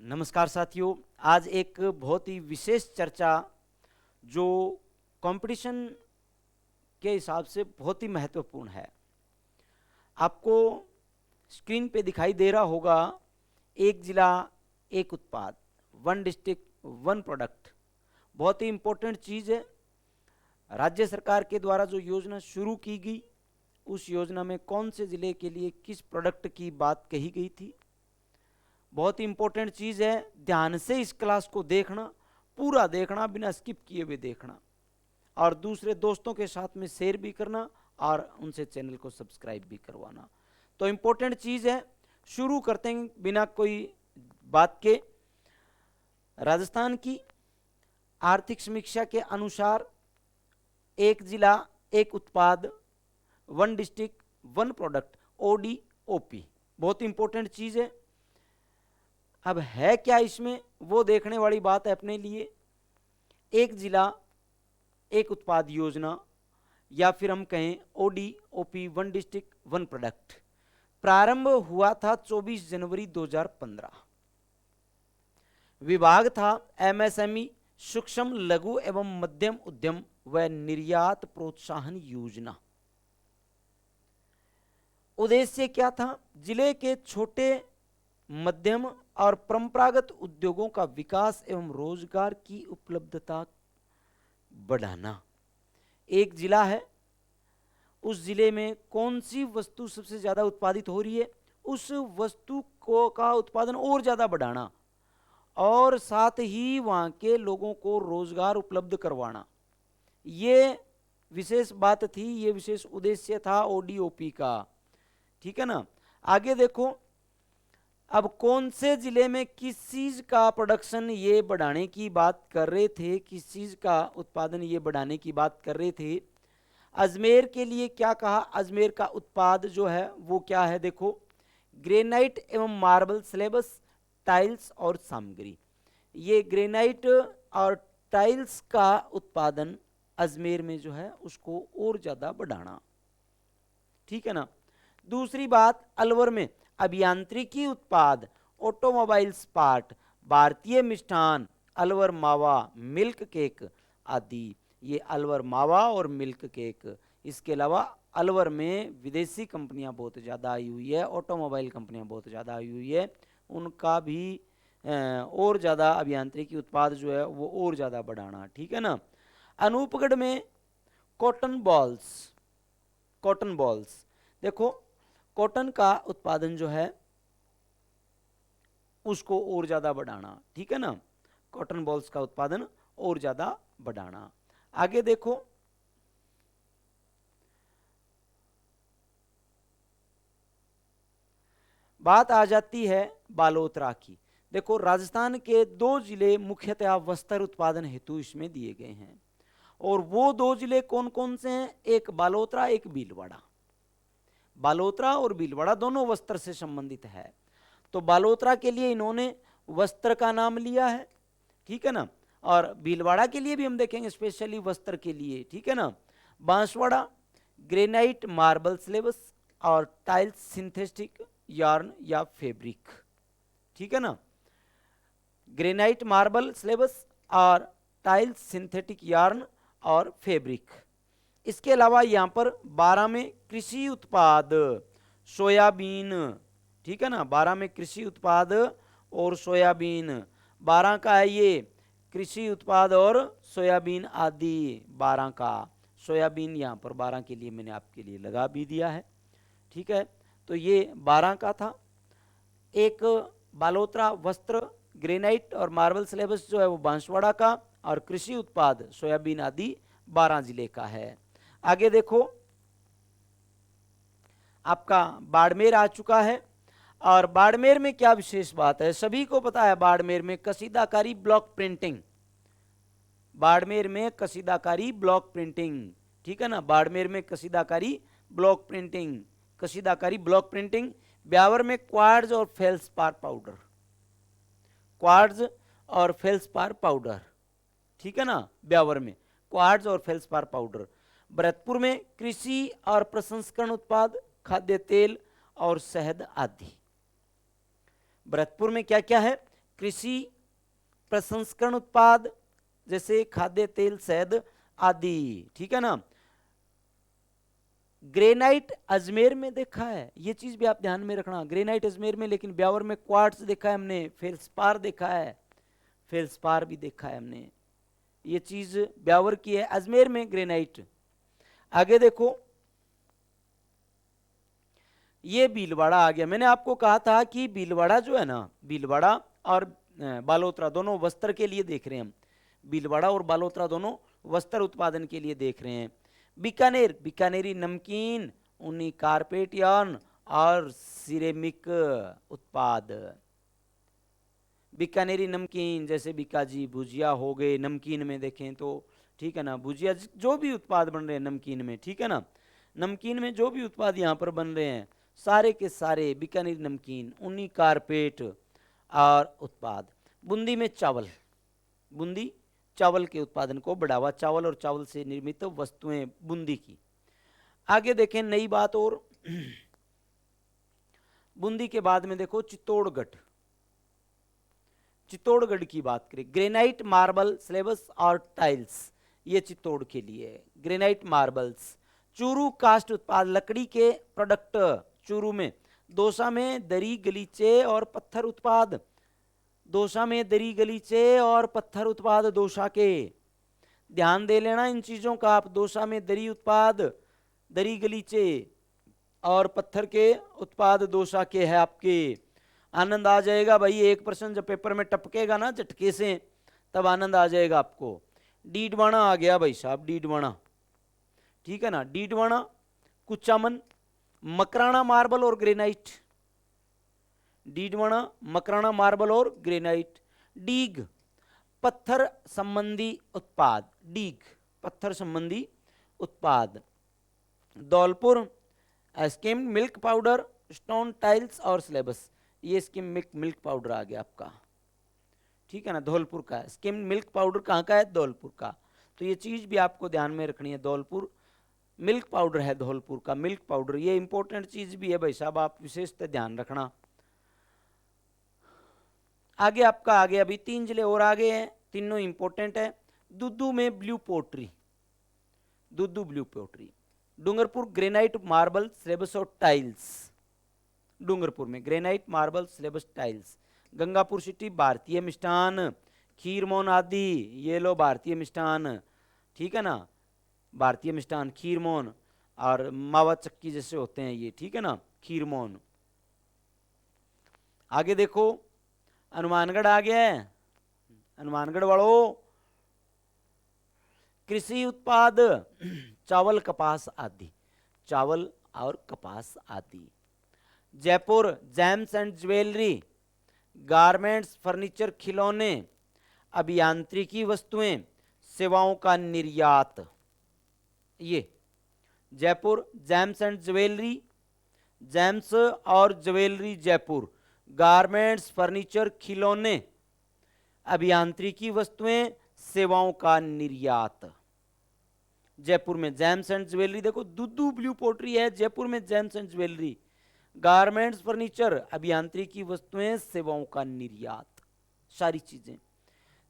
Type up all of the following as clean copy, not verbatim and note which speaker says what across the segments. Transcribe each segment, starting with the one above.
Speaker 1: नमस्कार साथियों। आज एक बहुत ही विशेष चर्चा जो कंपटीशन के हिसाब से बहुत ही महत्वपूर्ण है। आपको स्क्रीन पे दिखाई दे रहा होगा, एक जिला एक उत्पाद, वन डिस्ट्रिक्ट वन प्रोडक्ट। बहुत ही इम्पोर्टेंट चीज़ है। राज्य सरकार के द्वारा जो योजना शुरू की गई, उस योजना में कौन से ज़िले के लिए किस प्रोडक्ट की बात कही गई थी, बहुत ही इंपॉर्टेंट चीज़ है। ध्यान से इस क्लास को देखना, पूरा देखना, बिना स्किप किए हुए देखना, और दूसरे दोस्तों के साथ में शेयर भी करना और उनसे चैनल को सब्सक्राइब भी करवाना। तो इंपॉर्टेंट चीज़ है। शुरू करते हैं बिना कोई बात के। राजस्थान की आर्थिक समीक्षा के अनुसार एक जिला एक उत्पाद, one district one product, ODOP बहुत इंपॉर्टेंट चीज़ है। अब है क्या इसमें, वो देखने वाली बात है अपने लिए। एक जिला एक उत्पाद योजना, या फिर हम कहें ODOP one district one product, प्रारंभ हुआ था 24 जनवरी 2015। विभाग था MSME, सूक्ष्म लघु एवं मध्यम उद्यम व निर्यात प्रोत्साहन योजना। उद्देश्य क्या था? जिले के छोटे मध्यम और परंपरागत उद्योगों का विकास एवं रोजगार की उपलब्धता बढ़ाना। एक जिला है, उस जिले में कौन सी वस्तु सबसे ज्यादा उत्पादित हो रही है, उस वस्तु को का उत्पादन और ज्यादा बढ़ाना, और साथ ही वहां के लोगों को रोजगार उपलब्ध करवाना। ये विशेष बात थी, ये विशेष उद्देश्य था ODOP का। ठीक है ना। आगे देखो, अब कौन से जिले में किस चीज का प्रोडक्शन ये बढ़ाने की बात कर रहे थे, किस चीज का उत्पादन ये बढ़ाने की बात कर रहे थे। अजमेर के लिए क्या कहा? अजमेर का उत्पाद जो है वो क्या है? देखो, ग्रेनाइट एवं मार्बल स्लेबस, टाइल्स और सामग्री। ये ग्रेनाइट और टाइल्स का उत्पादन अजमेर में जो है उसको और ज्यादा बढ़ाना। ठीक है ना। दूसरी बात, अलवर में अभियांत्रिकी उत्पाद, ऑटोमोबाइल्स पार्ट, भारतीय मिष्ठान, अलवर मावा, मिल्क केक आदि। ये अलवर मावा और मिल्क केक। इसके अलावा अलवर में विदेशी कंपनियां बहुत ज़्यादा आई हुई है, ऑटोमोबाइल कंपनियां बहुत ज़्यादा आई हुई है, उनका भी और ज़्यादा अभियांत्रिकी उत्पाद जो है वो और ज़्यादा बढ़ाना। ठीक है ना। अनूपगढ़ में कॉटन बॉल्स, कॉटन बॉल्स, देखो कॉटन का उत्पादन जो है उसको और ज्यादा बढ़ाना। ठीक है ना। कॉटन बॉल्स का उत्पादन और ज्यादा बढ़ाना। आगे देखो, बात आ जाती है बालोतरा की। देखो, राजस्थान के दो जिले मुख्यतः वस्त्र उत्पादन हेतु इसमें दिए गए हैं, और वो दो जिले कौन कौन से हैं? एक बालोतरा, एक भीलवाड़ा। बालोतरा और भीलवाड़ा दोनों वस्त्र से संबंधित है। तो बालोतरा के लिए इन्होंने वस्त्र का नाम लिया है। ठीक है ना। और भीलवाड़ा के लिए भी हम देखेंगे स्पेशली वस्त्र के लिए। ठीक है ना। बांसवाड़ा ग्रेनाइट मार्बल स्लेबस और टाइल्स सिंथेटिक यार्न या फैब्रिक। ठीक है ना। ग्रेनाइट मार्बल स्लेबस और टाइल्स सिंथेटिक यार्न और फैब्रिक। इसके अलावा यहाँ पर 12 में कृषि उत्पाद, सोयाबीन। ठीक है ना। 12 में कृषि उत्पाद और सोयाबीन, 12 का है ये कृषि उत्पाद और सोयाबीन आदि। 12 का सोयाबीन यहाँ पर 12 के लिए मैंने आपके लिए लगा भी दिया है। ठीक है। तो ये 12 का था। एक बालोतरा वस्त्र, ग्रेनाइट और मार्बल स्लेबस जो है वो बांसवाड़ा का, और कृषि उत्पाद सोयाबीन आदि 12 जिले का है। आगे देखो, आपका बाड़मेर आ चुका है, और बाड़मेर में क्या विशेष बात है? सभी को पता है बाड़मेर में कसीदाकारी ब्लॉक प्रिंटिंग, बाड़मेर में कसीदाकारी ब्लॉक प्रिंटिंग। ठीक है ना। बाड़मेर में कसीदाकारी ब्लॉक प्रिंटिंग, कसीदाकारी ब्लॉक प्रिंटिंग। ब्यावर में क्वार्ट्ज और फेल्सपार पाउडर, क्वार्ट्ज और फेल्सपार पाउडर। ठीक है ना। ब्यावर में क्वार्ट्ज और फेल्सपार पाउडर। भरतपुर में कृषि और प्रसंस्करण उत्पाद, खाद्य तेल और शहद आदि। भरतपुर में क्या क्या है? कृषि प्रसंस्करण उत्पाद जैसे खाद्य तेल, शहद आदि, ठीक है ना। ग्रेनाइट अजमेर में देखा है, ये चीज भी आप ध्यान में रखना, ग्रेनाइट अजमेर में, लेकिन ब्यावर में क्वार्ट्ज देखा है हमने, फेल्सपार देखा है, फेल्सपार भी देखा है हमने, ये चीज ब्यावर की है, अजमेर में ग्रेनाइट। आगे देखो, ये भीलवाड़ा आ गया। मैंने आपको कहा था कि भीलवाड़ा जो है ना, भीलवाड़ा और बालोतरा दोनों वस्त्र के लिए देख रहे हैं हम, भीलवाड़ा और बालोतरा दोनों वस्त्र उत्पादन के लिए देख रहे हैं। बीकानेर, बीकानेरी नमकीन, ऊनी कारपेट यार्न और सिरेमिक उत्पाद। बीकानेरी नमकीन जैसे बीकाजी भुजिया हो गए, नमकीन में देखें तो, ठीक है ना, भुजिया जो भी उत्पाद बन रहे हैं नमकीन में, ठीक है ना, नमकीन में जो भी उत्पाद यहाँ पर बन रहे हैं सारे के सारे बीकानेरी नमकीन, ऊनी कारपेट और उत्पाद। बूंदी में चावल, बूंदी चावल के उत्पादन को बढ़ावा, चावल और चावल से निर्मित वस्तुएं बूंदी की। आगे देखें नई बात और बूंदी के बाद में देखो चित्तौड़गढ़, चित्तौड़गढ़ की बात करें, ग्रेनाइट मार्बल स्लेबस और टाइल्स, ये चित्तौड़ के लिए है, ग्रेनाइट मार्बल्स। चूरू कास्ट उत्पाद, लकड़ी के प्रोडक्ट चूरू में। दौसा में दरी गलीचे और पत्थर उत्पाद, दौसा में दरी गलीचे और पत्थर उत्पाद दौसा के, ध्यान दे लेना इन चीजों का आप। दौसा में दरी उत्पाद, दरी गलीचे और पत्थर के उत्पाद दौसा के है आपके। आनंद आ जाएगा भाई, एक प्रश्न जब पेपर में टपकेगा ना झटके से, तब आनंद आ जाएगा आपको। डीडवाना आ गया भाई साहब, डीडवाना, ठीक है ना, डीडवाना, कुचामन, मकराना मार्बल और ग्रेनाइट, डीडवाना, मकराना मार्बल और ग्रेनाइट। डीग, पत्थर संबंधी उत्पाद, डीग पत्थर संबंधी उत्पाद। Dholpur, skimmed milk powder, stone tiles और स्लेबस, ये स्किम मिल्क पाउडर आ गया आपका, ठीक है ना, धौलपुर का है। स्किम मिल्क पाउडर कहाँ का है? धौलपुर का। तो ये चीज भी आपको ध्यान में रखनी है, धौलपुर मिल्क पाउडर है, धौलपुर का मिल्क पाउडर, ये इंपॉर्टेंट चीज भी है भाई साहब, आप विशेषतः ध्यान रखना। आगे आपका आगे अभी 3 जिले और आगे हैं, तीनों इंपॉर्टेंट है। दुद्दू में blue pottery, Dudu blue pottery. Dungarpur granite marble slabs और टाइल्स, डूंगरपुर में granite marble slabs tiles. Gangapur city भारतीय मिष्ठान, खीरमोन आदि, ये लो भारतीय मिष्ठान, ठीक है ना, भारतीय मिष्ठान खीरमोन और मावा चक्की जैसे होते हैं ये, ठीक है ना, खीरमोन। आगे देखो हनुमानगढ़ आ गया है, हनुमानगढ़ वालों, कृषि उत्पाद, चावल कपास आदि, चावल और कपास आदि। Jaipur James and jewellery, garments, furniture, खिलौने, अभियांत्रिकी वस्तुएं, सेवाओं का निर्यात। ये Jaipur James and jewellery, James और ज्वेलरी जयपुर, गारमेंट्स, फर्नीचर, खिलौने, अभियांत्रिकी वस्तुएं, सेवाओं का निर्यात। जयपुर में जेम्स एंड ज्वेलरी, देखो दुद्दू ब्लू पोट्री है जयपुर में, James and jewellery, garments, furniture, अभियांत्रिकी वस्तुएं, सेवाओं का निर्यात, सारी चीजें।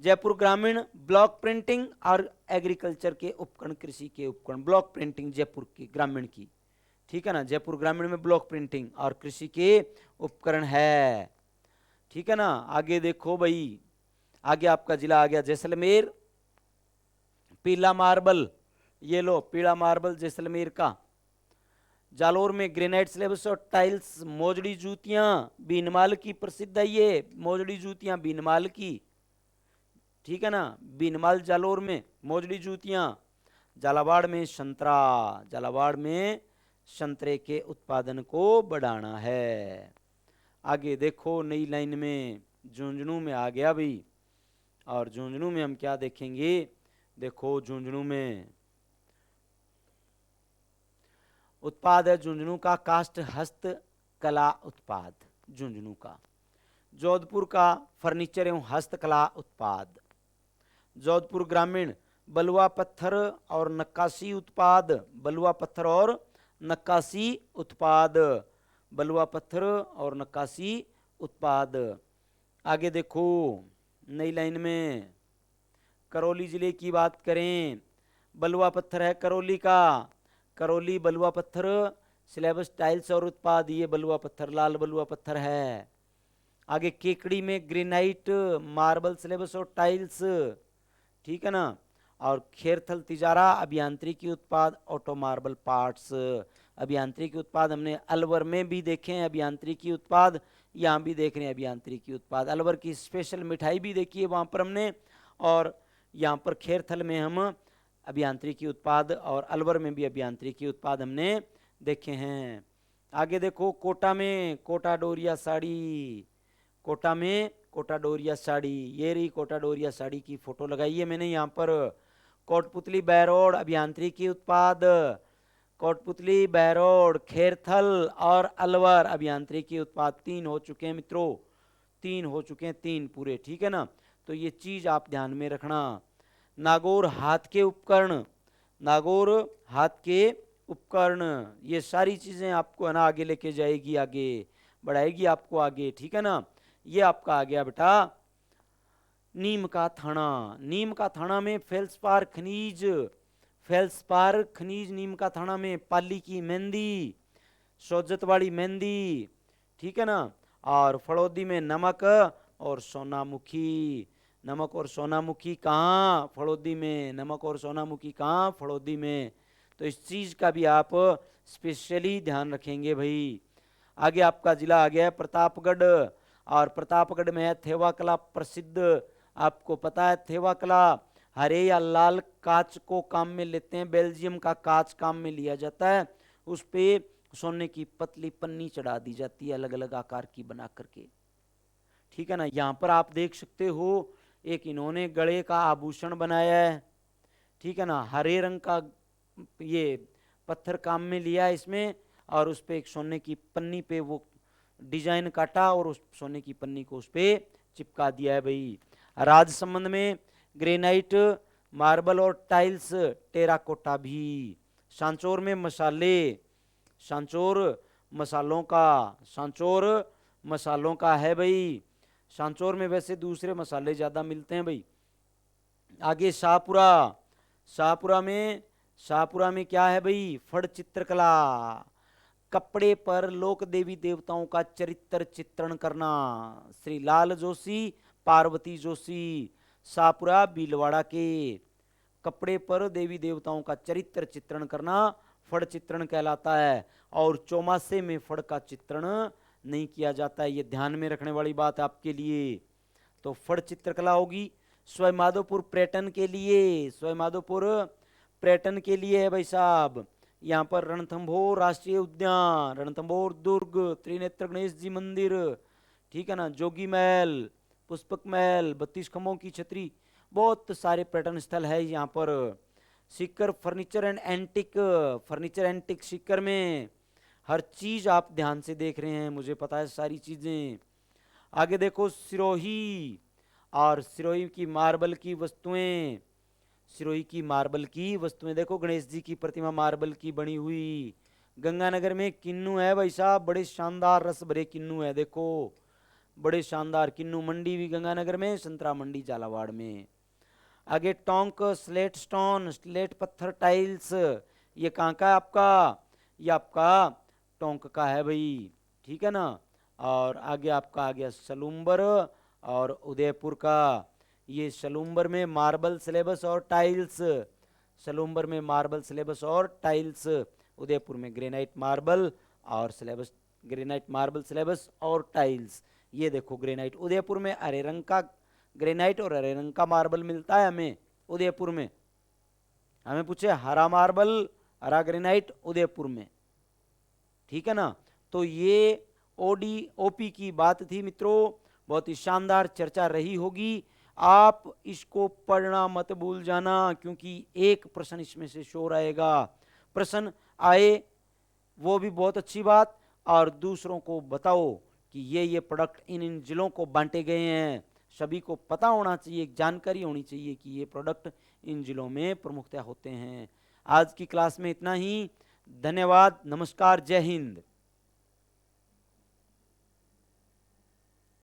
Speaker 1: जयपुर ग्रामीण ब्लॉक प्रिंटिंग और एग्रीकल्चर के उपकरण, कृषि के उपकरण, ब्लॉक प्रिंटिंग जयपुर की ग्रामीण की, ठीक है ना, जयपुर ग्रामीण में ब्लॉक प्रिंटिंग और कृषि के उपकरण है, ठीक है ना। आगे देखो भाई, आगे आपका जिला आ गया जैसलमेर, पीला मार्बल, ये लो पीला मार्बल जैसलमेर का। जालोर में ग्रेनाइट स्लेबस और टाइल्स, मोजड़ी जूतियां बीनमाल की प्रसिद्ध है, ये मोजड़ी जूतियां बीनमाल की, ठीक है ना, बीनमाल जालोर में मोजड़ी जूतियां। झालावाड़ में संतरा, झालावाड़ में संतरे के उत्पादन को बढ़ाना है। आगे देखो नई लाइन में झुंझुनू में आ गया भाई, और झुंझुनू में हम क्या देखेंगे, देखो झुंझुनू में उत्पाद है झुंझुनू का काष्ठ हस्त कला उत्पाद, झुंझुनू का। जोधपुर का फर्नीचर एवं हस्तकला उत्पाद। जोधपुर ग्रामीण बलुआ पत्थर और नक्काशी उत्पाद, बलुआ पत्थर और नक्काशी उत्पाद, बलुआ पत्थर और नक्काशी उत्पाद। आगे देखो नई लाइन में करौली जिले की बात करें, बलुआ पत्थर है करौली का, करौली बलुआ पत्थर, सिलेबस टाइल्स और उत्पाद, ये बलुआ पत्थर लाल बलुआ पत्थर है। आगे केकड़ी में ग्रेनाइट मार्बल सिलेबस और टाइल्स, ठीक है ना। और खेरथल तिजारा अभियांत्रिकी उत्पाद ऑटो मार्बल पार्ट्स, अभियांत्रिकी उत्पाद हमने अलवर में भी देखे हैं, अभियांत्रिकी उत्पाद यहाँ भी देख रहे हैं अभियांत्रिकी उत्पाद। अलवर की स्पेशल मिठाई भी देखी है वहाँ पर हमने, और यहाँ पर खेरथल में हम अभियांत्रिकी उत्पाद और अलवर में भी अभियांत्रिकी उत्पाद हमने देखे हैं। आगे देखो कोटा में कोटा डोरिया साड़ी, कोटा में कोटा डोरिया साड़ी, ये रही कोटा डोरिया साड़ी की फोटो लगाई है मैंने यहाँ पर। कोटपुतली बैरोड अभियांत्रिकी उत्पाद, कोटपुतली बैरोड खेरथल और अलवर अभियांत्रिकी उत्पाद, 3 हो चुके हैं मित्रों, 3 हो चुके हैं, 3 पूरे, ठीक है ना। तो ये चीज आप ध्यान में रखना। नागौर हाथ के उपकरण, नागौर हाथ के उपकरण, ये सारी चीजें आपको है ना आगे लेके जाएगी, आगे बढ़ाएगी आपको आगे, ठीक है ना। ये आपका आ गया बेटा नीम का थाना, नीम का थाना में फेल्सपार खनिज, फेल्सपार खनिज नीम का थाना में, पाली की मेहंदी, सोजतवाड़ी मेहंदी, ठीक है ना। और फड़ौदी में नमक और सोनामुखी, नमक और सोनामुखी कहाँ, फड़ौदी में, नमक और सोनामुखी कहाँ, फड़ौदी में। तो इस चीज का भी आप स्पेशली ध्यान रखेंगे भाई। आगे आपका जिला आ गया है प्रतापगढ़, और प्रतापगढ़ में है थेवा कला प्रसिद्ध, आपको पता है थेवा कला हरे या लाल कांच को काम में लेते हैं, बेल्जियम का कांच काम में लिया जाता है, उस पे सोने की पतली पन्नी चढ़ा दी जाती है अलग अलग आकार की बना करके, ठीक है ना। यहाँ पर आप देख सकते हो एक इन्होंने गले का आभूषण बनाया है, ठीक है ना, हरे रंग का ये पत्थर काम में लिया है इसमें, और उस पे एक सोने की पन्नी पे वो डिजाइन काटा और उस सोने की पन्नी को उस पे चिपका दिया है भाई। राजसमंद में ग्रेनाइट मार्बल और टाइल्स टेराकोटा भी। सांचौर में मसाले, सांचौर मसालों का, सांचौर मसालों का है भाई, सांचौर में वैसे दूसरे मसाले ज्यादा मिलते हैं भाई। आगे शाहपुरा, शाहपुरा में क्या है भाई, फड़ चित्रकला, कपड़े पर लोक देवी देवताओं का चरित्र चित्रण करना, श्री लाल जोशी पार्वती जोशी, शाहपुरा भीलवाड़ा के, कपड़े पर देवी देवताओं का चरित्र चित्रण करना फड़ चित्रण कहलाता है, और चौमासे में फड़ का चित्रण नहीं किया जाता है, ये ध्यान में रखने वाली बात आपके लिए। तो फड़ चित्रकला होगी। स्वयं पर्यटन के लिए, स्वयं पर्यटन के लिए है भाई साहब, यहाँ पर रणथंभौर राष्ट्रीय उद्यान, रणथंभौर दुर्ग, त्रिनेत्र गणेश जी मंदिर, ठीक है ना, जोगी महल, पुष्पक महल, 32 खंभों की छतरी, बहुत सारे पर्यटन स्थल है यहाँ पर। Sikar furniture and antique, furniture antique Sikar में, हर चीज आप ध्यान से देख रहे हैं, मुझे पता है सारी चीजें। आगे देखो सिरोही, और सिरोही की मार्बल की वस्तुएं, सिरोही की मार्बल की वस्तुएं देखो, गणेश जी की प्रतिमा मार्बल की बनी हुई। गंगानगर में किन्नू है भाई साहब, बड़े शानदार रस भरे किन्नू है, देखो बड़े शानदार किन्नू। मंडी भी गंगानगर में, संतरा मंडी झालावाड़ में। आगे टोंक स्लेट स्टोन, स्लेट पत्थर टाइल्स, ये कहाँ का है आपका, ये आपका टोंक का है भाई, ठीक है ना। और आगे आपका आ गया सलूम्बर और उदयपुर का, ये सलूम्बर में मार्बल सिलेबस और टाइल्स, सलूम्बर में मार्बल सिलेबस और टाइल्स, उदयपुर में ग्रेनाइट मार्बल और सिलेबस, ग्रेनाइट मार्बल सिलेबस और टाइल्स। ये देखो ग्रेनाइट, उदयपुर में हरे रंग का ग्रेनाइट और हरे रंग का मार्बल मिलता है हमें उदयपुर में, हमें पूछे हरा मार्बल हरा ग्रेनाइट उदयपुर में, ठीक है ना। तो ये ओडी ओपी की बात थी मित्रों, बहुत ही शानदार चर्चा रही होगी। आप इसको पढ़ना मत भूल जाना, क्योंकि एक प्रश्न इसमें से शोर आएगा, प्रश्न आए वो भी बहुत अच्छी बात, और दूसरों को बताओ कि ये प्रोडक्ट इन इन जिलों को बांटे गए हैं, सभी को पता होना चाहिए, जानकारी होनी चाहिए कि ये प्रोडक्ट इन जिलों में प्रमुखतः होते हैं। आज की क्लास में इतना ही, धन्यवाद, नमस्कार, जय हिंद।